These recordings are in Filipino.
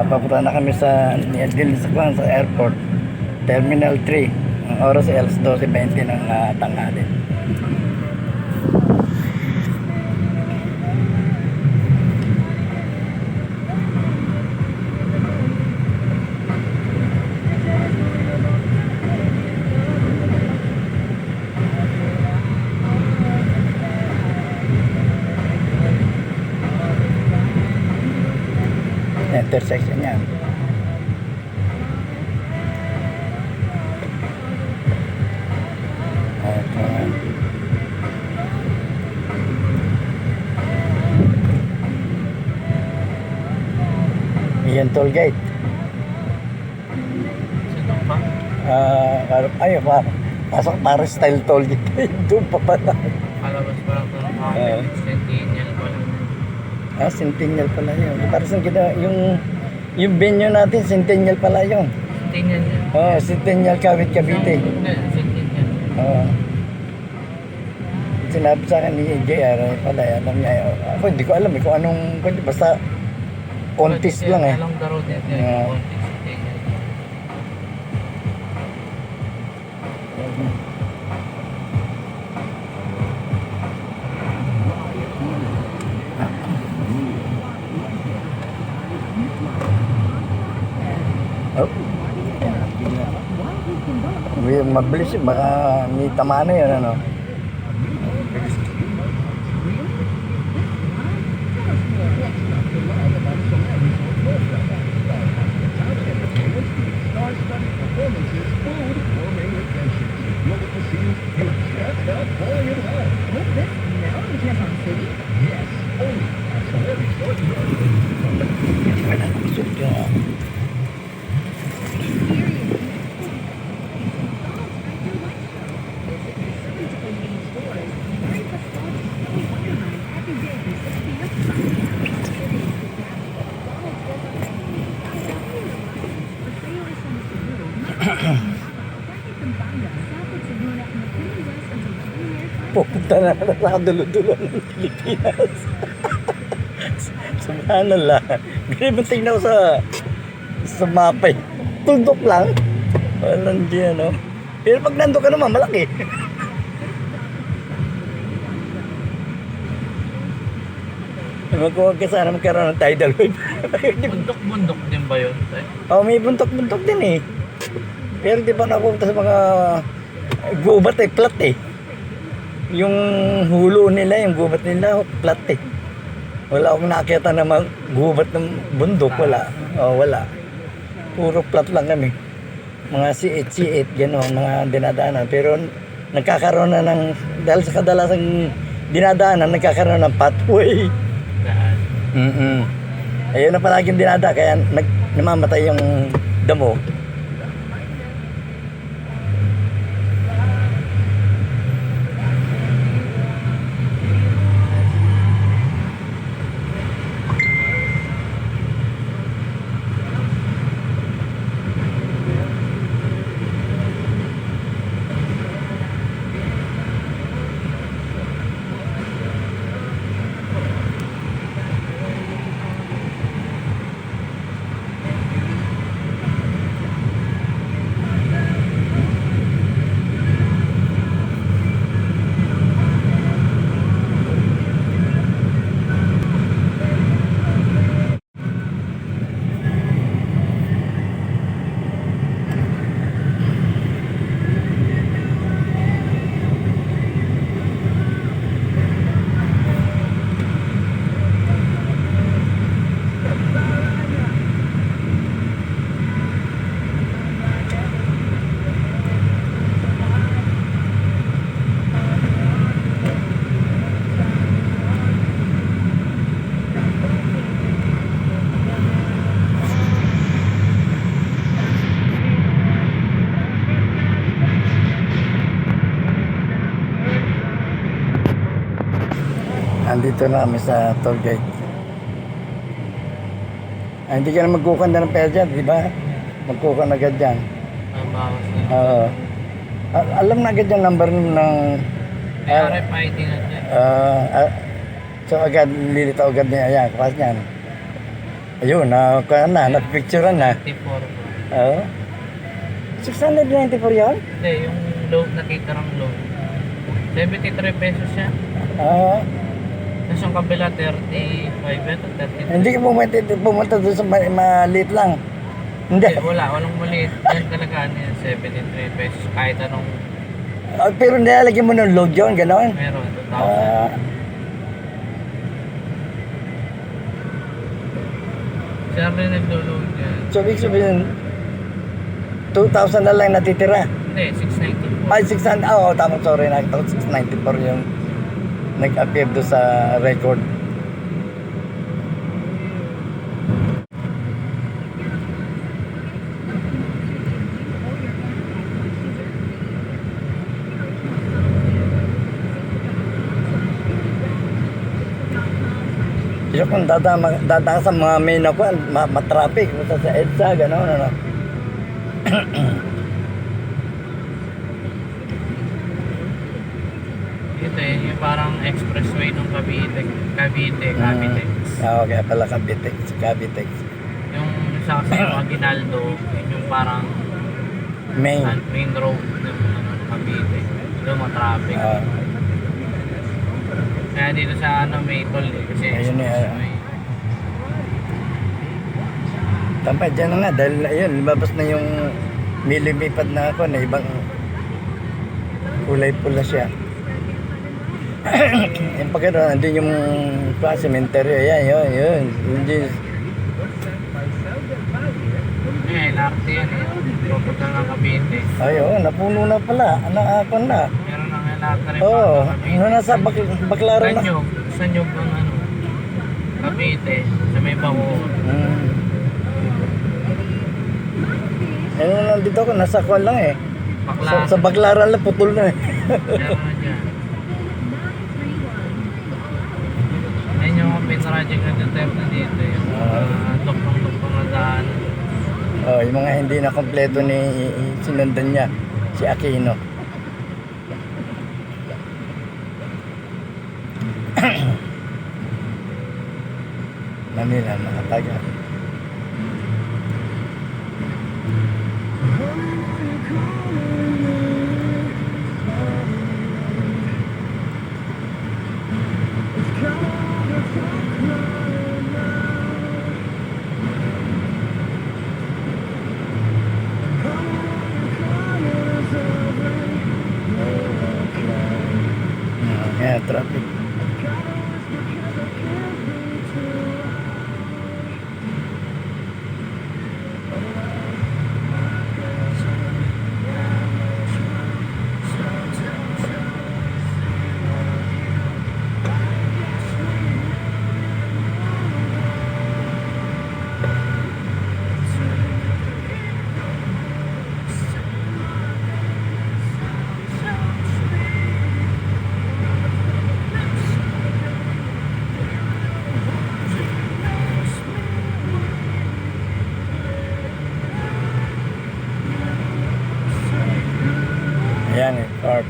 Papunta na kami sa Dilisakwan sa airport. Terminal 3. Ang oras ay alas 12:20 ng tanghali. Intersection yan. Yan toll gate. Sino pa? Ayun pa. Pasok para style toll gate. Doon pa pala. Palabas pa lang ito ng mga Centennial pa lang. Centennial pala yun. Para sa yung venue natin, Centennial pala yun. Centennial yan. Centennial Kawit Cavite. Centennial. Sinabi sa akin ni JR, pala, alam niya. Ako hindi ko alam kung anong, basta contest lang eh. Along the road yan. Contest Centennial. Mabilis yun, baka may tama na yun, ano. Wala na kusog yun. Pupunta na sa dulo-dulo ng Pilipinas. Subhanallah. Ganun tingnan ko sa mapa. Tundok lang. Walang di ano. Pero pag nandun ka naman, malaki. Magkuwag ka sana magkaroon ng tidal wave. Bundok-bundok din ba yun? May buntok-buntok din eh. Pero di ba napunta sa mga gubat flat eh. Yung hulo nila, yung gubat nila, flat eh. Wala akong nakita na gubat ng bundok, wala. Wala. Puro flat lang kami. Mga C8, gano'n, mga dinadaanan. Pero nagkakaroon na dahil sa kadalasang dinadaanan, nagkakaroon ng pathway. Ayun na palaging dinada, kaya namamatay yung damo. Andito na kami sa toll gate. Hindi ka na magkukanda ng pera dyan, di ba? Magkukanda agad dyan. Bawas na. Alam na agad yung number ng RFID na dyan. so agad lilitaw agad niya. Ayan, kapas niyan. Ayun, napicturean na. 54 po. Oo. 694 yun? Hindi, yung low, natitirang low. 73 pesos siya. Oo. Tapos yung kabila, 35 ito, 33. Hindi ka pumunta doon sa maliit lang. Hindi. Hindi, walang maliit. Yan talaga, ano yan, 73 pesos. Kahit anong Pero nilalagyan mo ng load yun, gano'n? meron, 2,000. Ah, Siya rin naglo-load yan. so, ibig sabihin, 2,000 na lang natitira. Hindi, 690 po. Ay, 600. Oo, tama, sorry. Nakita ko 694 yung nag-appear doon sa record. Kasi kung dadaan sa mga main ako, matraffic. Basta sa EDSA, gano'n, ano. Ito eh, yung parang expressway ng Cavite. Ah, okay, pala Cavite. Cavite. Yung isa kasi yung Aguinaldo, yun yung parang Main. main road ng Cavite. Doon matraffic. Ah, Kaya dito sa may toll eh, kasi Ayun eh, expressway. tama, dyan na nga. Dahil, ayun, lumabas na yung may lumipad na ako na ibang kulay pula siya. Yung pagkano, andun yung cemetery. Ayan, yun. Hindi. Eh, LRT yan eh. Pupunta ng Cavite. Ayun, napuno na pala. Nakakon na. Meron ng LRT rin Oo, pa Cavite. ano nasa Baklaran na. Sanyog ang ano, Cavite, sa may Bacoor. Ayun, nandito ako, nasa kwan lang eh. Baklaran. Sa Baklaran lang, putol na eh. Meron na dyan. Ayun yung pinroject na Duterte dito. Yung tuktong-tuktong na daan. Oh, yung mga hindi na kompleto ni sinundan niya, si Aquino. Manila, nakatagal. Kaya traffic. Ayan eh, park.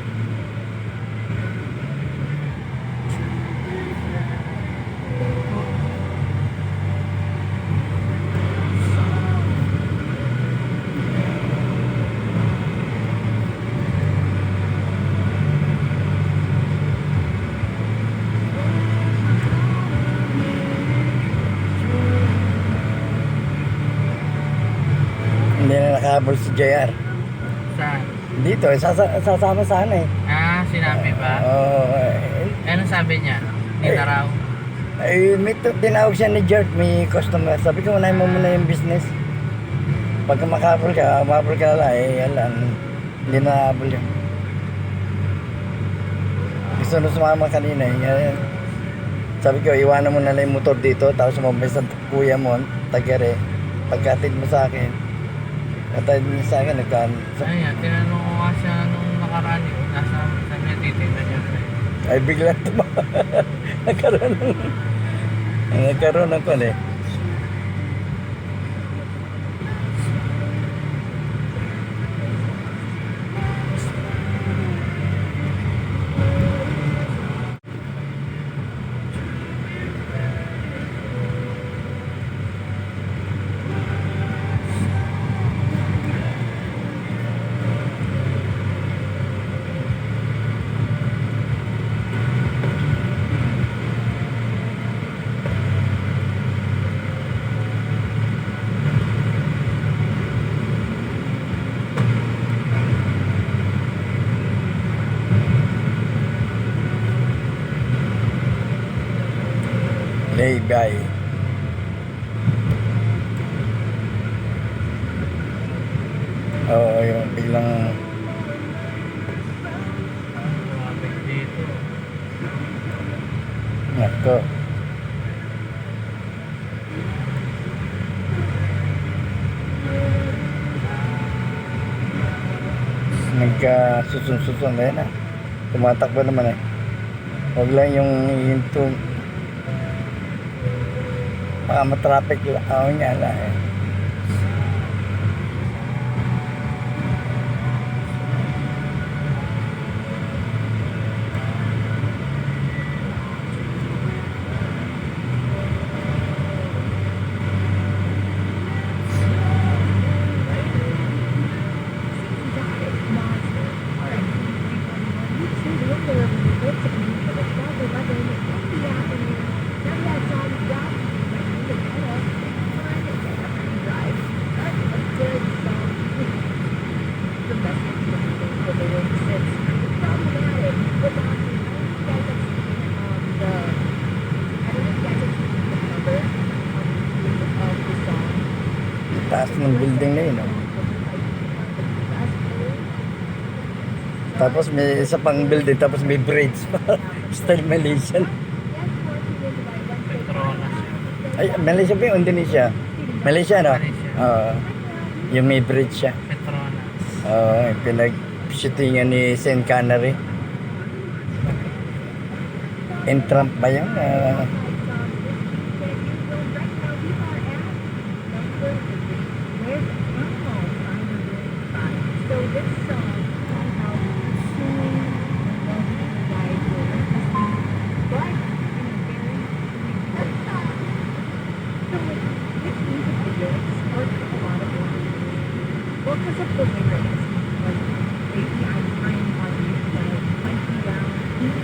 Hindi na nakahabol si JR. Saan? Dito, sasama sana eh. Ah, sinabi ba? Oo. Anong sabi niya? Hindi na raw. May tinawag siya ni Jert, may customer. Sabi ko, unahin mo muna yung business. Pagka makahabol ka na lang, yalan. Hindi na nahabol yun. Gusto na sumama kanina eh. Sabi ko, iwanan mo na lang yung motor dito, tapos sumabay sa kuya mo, tagare. Pagkatid mo sa akin, katid mo sa akin, Ayan, tinanong ko nga siya nung nakaraan eh. Nasa niya titignan niya. ay bigla nagkaroon ng kon eh. biyahe. Oo, yung biglang Traffic dito. nako. Nagka-susun-susun na yun ah. Tumatakbo naman eh. Huwag lang yung hinto. Baka matraffic lang. Oo nga lang eh. Taas ng building na yun. Oh. Tapos may isa pang building, tapos may bridge pa. Style Malaysian. Petronas. Ay, Malaysia ba yung Indonesia? Malaysia, no? Malaysia. Oo. Yung may bridge siya. Petronas. Oo, yung pinag-shootingan ni Sean Connery. In Trump ba yun?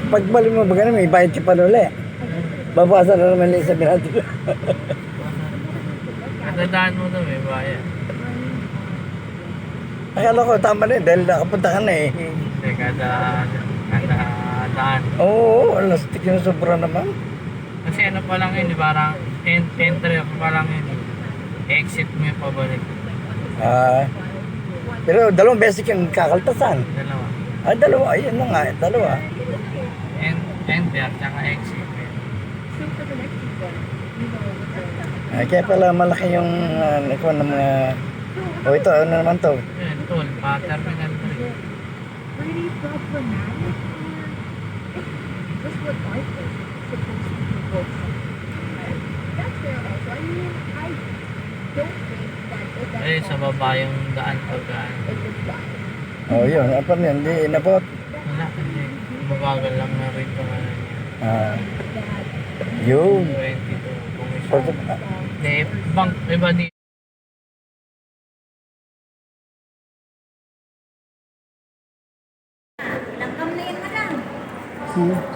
Pagbalik mo ba ganun, may bayad ka pa ulit. Babasa na naman yung sabi natin. Nadadaan mo daw may bayan. Akala ko tama na dahil nakapunta ka na eh. Kasi kada daan. Oo, lastik yung sobra naman. Kasi ano pa lang yun, parang entry pa lang yun. Exit mo yung pabalik. Pero dalawang beses kang kakaltasan. Dalawa. Dalawa, ayun na nga, dalawa. Enter, tsaka exit. Kaya pala malaki yung ikaw ng mga... O ito, ano naman to? Yun, toll, pa-terminal 3. Pretty problematic. Just what life is supposed to be both. That's fair also. I mean, I don't think that if that's Eh, sa baba yung daan pagkaan. it was fine. O yun, apa na yun, hindi inabot. Wala, hindi. Mabagal lang na rin ito nga Yun. 22. Kung isa. Porto, Hindi, iba di. Langgam na yan na lang.